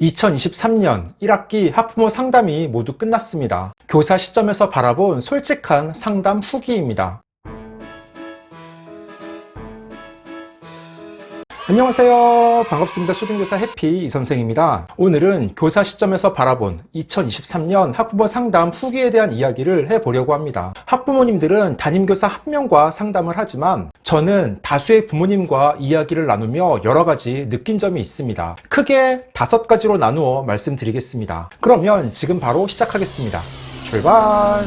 2023년 1학기 학부모 상담이 모두 끝났습니다. 교사 시점에서 바라본 솔직한 상담 후기입니다. 안녕하세요. 반갑습니다. 초등교사 해피 이선생입니다. 오늘은 교사 시점에서 바라본 2023년 학부모 상담 후기에 대한 이야기를 해보려고 합니다. 학부모님들은 담임교사 한 명과 상담을 하지만 저는 다수의 부모님과 이야기를 나누며 여러 가지 느낀 점이 있습니다. 크게 5가지로 나누어 말씀드리겠습니다. 그러면 지금 바로 시작하겠습니다. 출발!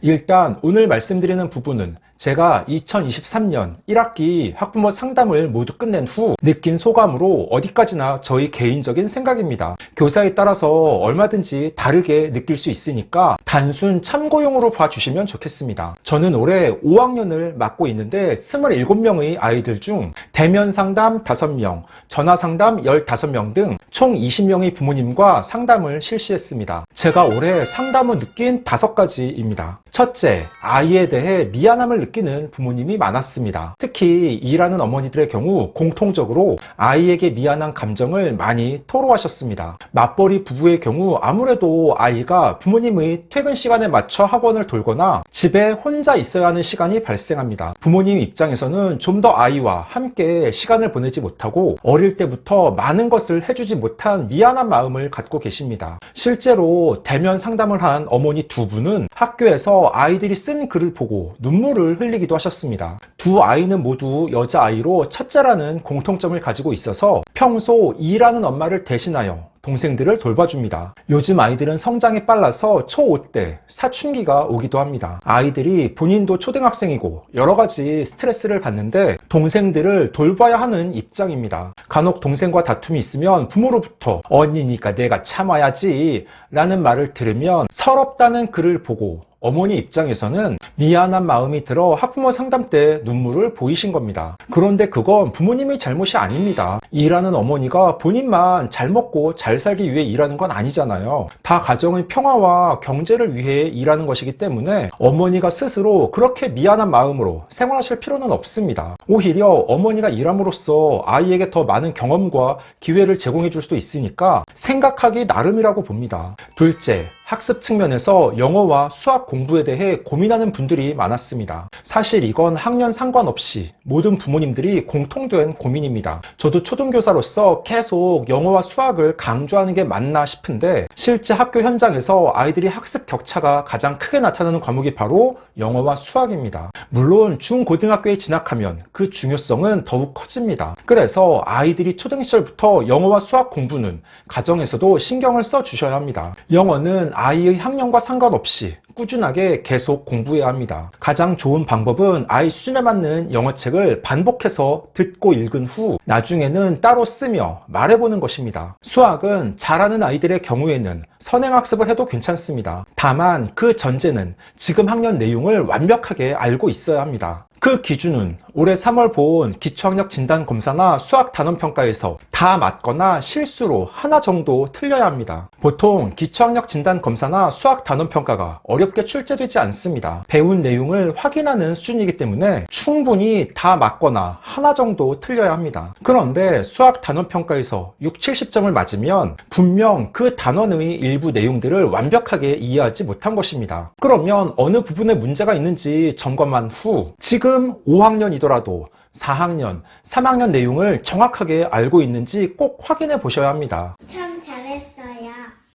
일단 오늘 말씀드리는 부분은 제가 2023년 1학기 학부모 상담을 모두 끝낸 후 느낀 소감으로 어디까지나 저희 개인적인 생각입니다. 교사에 따라서 얼마든지 다르게 느낄 수 있으니까 단순 참고용으로 봐주시면 좋겠습니다. 저는 올해 5학년을 맡고 있는데 27명의 아이들 중 대면 상담 5명, 전화 상담 15명 등 총 20명의 부모님과 상담을 실시했습니다. 제가 올해 상담 후 느낀 5가지입니다. 첫째, 아이에 대해 미안함을 느끼는 부모님이 많았습니다. 특히 일하는 어머니들의 경우 공통적으로 아이에게 미안한 감정을 많이 토로하셨습니다. 맞벌이 부부의 경우 아무래도 아이가 부모님의 퇴근 시간에 맞춰 학원을 돌거나 집에 혼자 있어야 하는 시간이 발생합니다. 부모님 입장에서는 좀 더 아이와 함께 시간을 보내지 못하고 어릴 때부터 많은 것을 해주지 못한 미안한 마음을 갖고 계십니다. 실제로 대면 상담을 한 어머니 2분은 학교에서 아이들이 쓴 글을 보고 눈물을 흘리기도 하셨습니다. 두 아이는 모두 여자아이로 첫째라는 공통점을 가지고 있어서 평소 일하는 엄마를 대신하여 동생들을 돌봐줍니다. 요즘 아이들은 성장이 빨라서 초5 때 사춘기가 오기도 합니다. 아이들이 본인도 초등학생이고 여러 가지 스트레스를 받는데 동생들을 돌봐야 하는 입장입니다. 간혹 동생과 다툼이 있으면 부모로부터 언니니까 내가 참아야지 라는 말을 들으면 서럽다는 글을 보고 어머니 입장에서는 미안한 마음이 들어 학부모 상담 때 눈물을 보이신 겁니다. 그런데 그건 부모님의 잘못이 아닙니다. 일하는 어머니가 본인만 잘 먹고 잘 살기 위해 일하는 건 아니잖아요. 다 가정의 평화와 경제를 위해 일하는 것이기 때문에 어머니가 스스로 그렇게 미안한 마음으로 생활하실 필요는 없습니다. 오히려 어머니가 일함으로써 아이에게 더 많은 경험과 기회를 제공해 줄 수 있으니까 생각하기 나름이라고 봅니다. 둘째, 학습 측면에서 영어와 수학 공부에 대해 고민하는 분들이 많았습니다. 사실 이건 학년 상관없이 모든 부모님들이 공통된 고민입니다. 저도 초등교사로서 계속 영어와 수학을 강조하는 게 맞나 싶은데 실제 학교 현장에서 아이들이 학습 격차가 가장 크게 나타나는 과목이 바로 영어와 수학입니다. 물론 중고등학교에 진학하면 그 중요성은 더욱 커집니다. 그래서 아이들이 초등 시절부터 영어와 수학 공부는 가정에서도 신경을 써 주셔야 합니다. 영어는 아이의 학년과 상관없이 꾸준하게 계속 공부해야 합니다. 가장 좋은 방법은 아이 수준에 맞는 영어책을 반복해서 듣고 읽은 후 나중에는 따로 쓰며 말해보는 것입니다. 수학은 잘하는 아이들의 경우에는 선행학습을 해도 괜찮습니다. 다만 그 전제는 지금 학년 내용을 완벽하게 알고 있어야 합니다. 그 기준은 올해 3월 본 기초학력 진단검사나 수학 단원평가에서 다 맞거나 실수로 하나 정도 틀려야 합니다. 보통 기초학력 진단검사나 수학 단원평가가 어렵게 출제되지 않습니다. 배운 내용을 확인하는 수준이기 때문에 충분히 다 맞거나 하나 정도 틀려야 합니다. 그런데 수학 단원평가에서 6, 70점을 맞으면 분명 그 단원의 일부 내용들을 완벽하게 이해하지 못한 것입니다. 그러면 어느 부분에 문제가 있는지 점검한 후 지금 5학년이더라도 4학년, 3학년 내용을 정확하게 알고 있는지 꼭 확인해 보셔야 합니다. 참 잘했어요.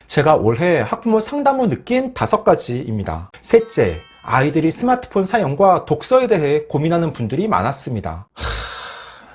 제가 올해 학부모 상담 후 느낀 5가지입니다. 셋째, 아이들이 스마트폰 사용과 독서에 대해 고민하는 분들이 많았습니다.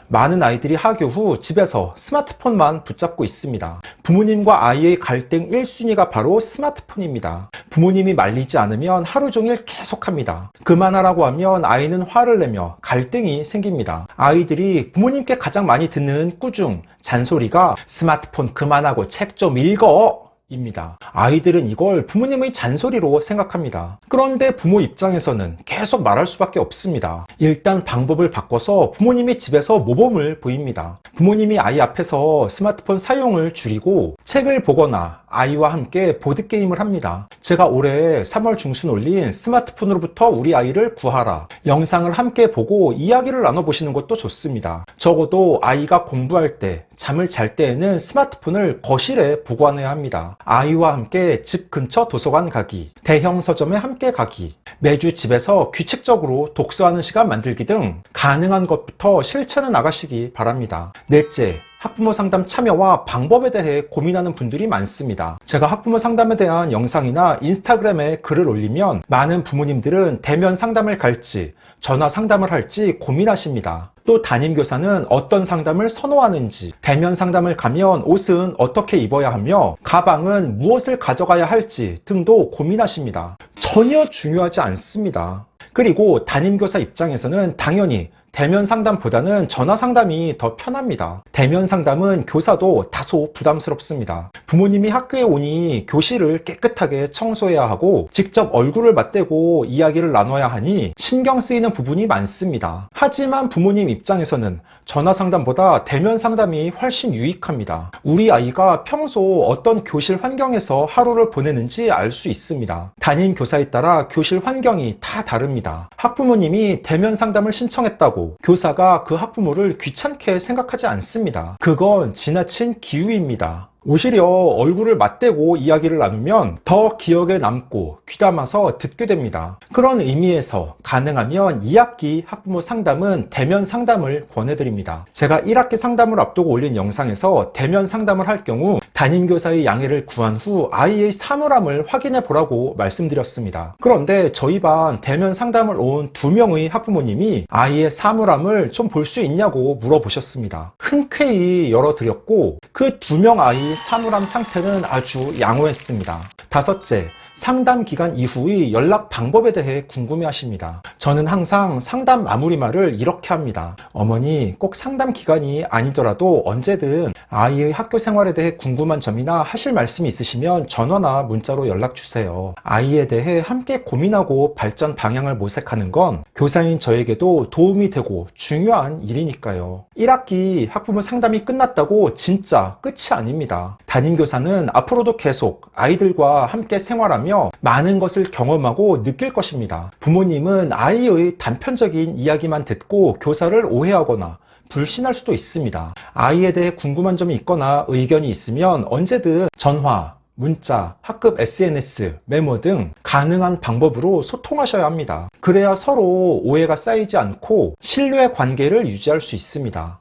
많은 아이들이 하교 후 집에서 스마트폰만 붙잡고 있습니다. 부모님과 아이의 갈등 1순위가 바로 스마트폰입니다. 부모님이 말리지 않으면 하루 종일 계속합니다. 그만하라고 하면 아이는 화를 내며 갈등이 생깁니다. 아이들이 부모님께 가장 많이 듣는 꾸중, 잔소리가 스마트폰 그만하고 책 좀 읽어! 입니다. 아이들은 이걸 부모님의 잔소리로 생각합니다. 그런데 부모 입장에서는 계속 말할 수밖에 없습니다. 일단 방법을 바꿔서 부모님이 집에서 모범을 보입니다. 부모님이 아이 앞에서 스마트폰 사용을 줄이고 책을 보거나 아이와 함께 보드게임을 합니다. 제가 올해 3월 중순 올린 스마트폰으로부터 우리 아이를 구하라 영상을 함께 보고 이야기를 나눠보시는 것도 좋습니다. 적어도 아이가 공부할 때 잠을 잘 때에는 스마트폰을 거실에 보관해야 합니다. 아이와 함께 집 근처 도서관 가기, 대형 서점에 함께 가기, 매주 집에서 규칙적으로 독서하는 시간 만들기 등 가능한 것부터 실천해 나가시기 바랍니다. 넷째, 학부모 상담 참여와 방법에 대해 고민하는 분들이 많습니다. 제가 학부모 상담에 대한 영상이나 인스타그램에 글을 올리면 많은 부모님들은 대면 상담을 갈지 전화 상담을 할지 고민하십니다. 또 담임교사는 어떤 상담을 선호하는지, 대면 상담을 가면 옷은 어떻게 입어야 하며 가방은 무엇을 가져가야 할지 등도 고민하십니다. 전혀 중요하지 않습니다. 그리고 담임교사 입장에서는 당연히 대면 상담보다는 전화 상담이 더 편합니다. 대면 상담은 교사도 다소 부담스럽습니다. 부모님이 학교에 오니 교실을 깨끗하게 청소해야 하고 직접 얼굴을 맞대고 이야기를 나눠야 하니 신경 쓰이는 부분이 많습니다. 하지만 부모님 입장에서는 전화 상담보다 대면 상담이 훨씬 유익합니다. 우리 아이가 평소 어떤 교실 환경에서 하루를 보내는지 알 수 있습니다. 담임 교사에 따라 교실 환경이 다 다릅니다. 학부모님이 대면 상담을 신청했다고 교사가 그 학부모를 귀찮게 생각하지 않습니다. 그건 지나친 기우입니다. 오히려 얼굴을 맞대고 이야기를 나누면 더 기억에 남고 귀담아서 듣게 됩니다. 그런 의미에서 가능하면 2학기 학부모 상담은 대면 상담을 권해드립니다. 제가 1학기 상담을 앞두고 올린 영상에서 대면 상담을 할 경우 담임교사의 양해를 구한 후 아이의 사물함을 확인해 보라고 말씀드렸습니다. 그런데 저희 반 대면 상담을 온 2명의 학부모님이 아이의 사물함을 좀 볼 수 있냐고 물어보셨습니다. 흔쾌히 열어드렸고 그 2명 아이 사물함 상태는 아주 양호했습니다. 다섯째, 상담 기간 이후의 연락 방법에 대해 궁금해 하십니다. 저는 항상 상담 마무리 말을 이렇게 합니다. 어머니, 꼭 상담 기간이 아니더라도 언제든 아이의 학교 생활에 대해 궁금한 점이나 하실 말씀이 있으시면 전화나 문자로 연락 주세요. 아이에 대해 함께 고민하고 발전 방향을 모색하는 건 교사인 저에게도 도움이 되고 중요한 일이니까요. 1학기 학부모 상담이 끝났다고 진짜 끝이 아닙니다. 담임교사는 앞으로도 계속 아이들과 함께 생활하며 많은 것을 경험하고 느낄 것입니다. 부모님은 아이의 단편적인 이야기만 듣고 교사를 오해하거나 불신할 수도 있습니다. 아이에 대해 궁금한 점이 있거나 의견이 있으면 언제든 전화, 문자, 학급 SNS, 메모 등 가능한 방법으로 소통하셔야 합니다. 그래야 서로 오해가 쌓이지 않고 신뢰의 관계를 유지할 수 있습니다.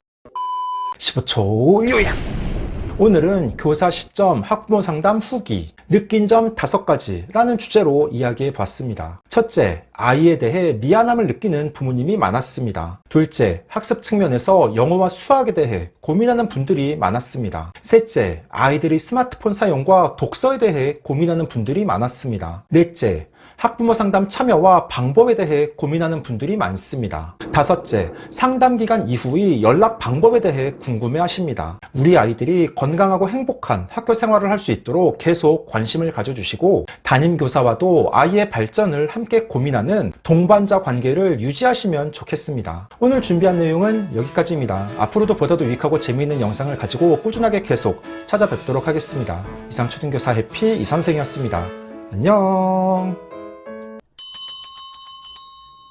15초 요약! 오늘은 교사 시점 학부모 상담 후기, 느낀 점 5가지라는 주제로 이야기해 봤습니다. 첫째, 아이에 대해 미안함을 느끼는 부모님이 많았습니다. 둘째, 학습 측면에서 영어와 수학에 대해 고민하는 분들이 많았습니다. 셋째, 아이들이 스마트폰 사용과 독서에 대해 고민하는 분들이 많았습니다. 넷째, 학부모 상담 참여와 방법에 대해 고민하는 분들이 많습니다. 다섯째, 상담 기간 이후의 연락 방법에 대해 궁금해 하십니다. 우리 아이들이 건강하고 행복한 학교 생활을 할 수 있도록 계속 관심을 가져주시고 담임교사와도 아이의 발전을 함께 고민하는 동반자 관계를 유지하시면 좋겠습니다. 오늘 준비한 내용은 여기까지입니다. 앞으로도 보다도 유익하고 재미있는 영상을 가지고 꾸준하게 계속 찾아뵙도록 하겠습니다. 이상 초등교사 해피 이선생이었습니다. 안녕.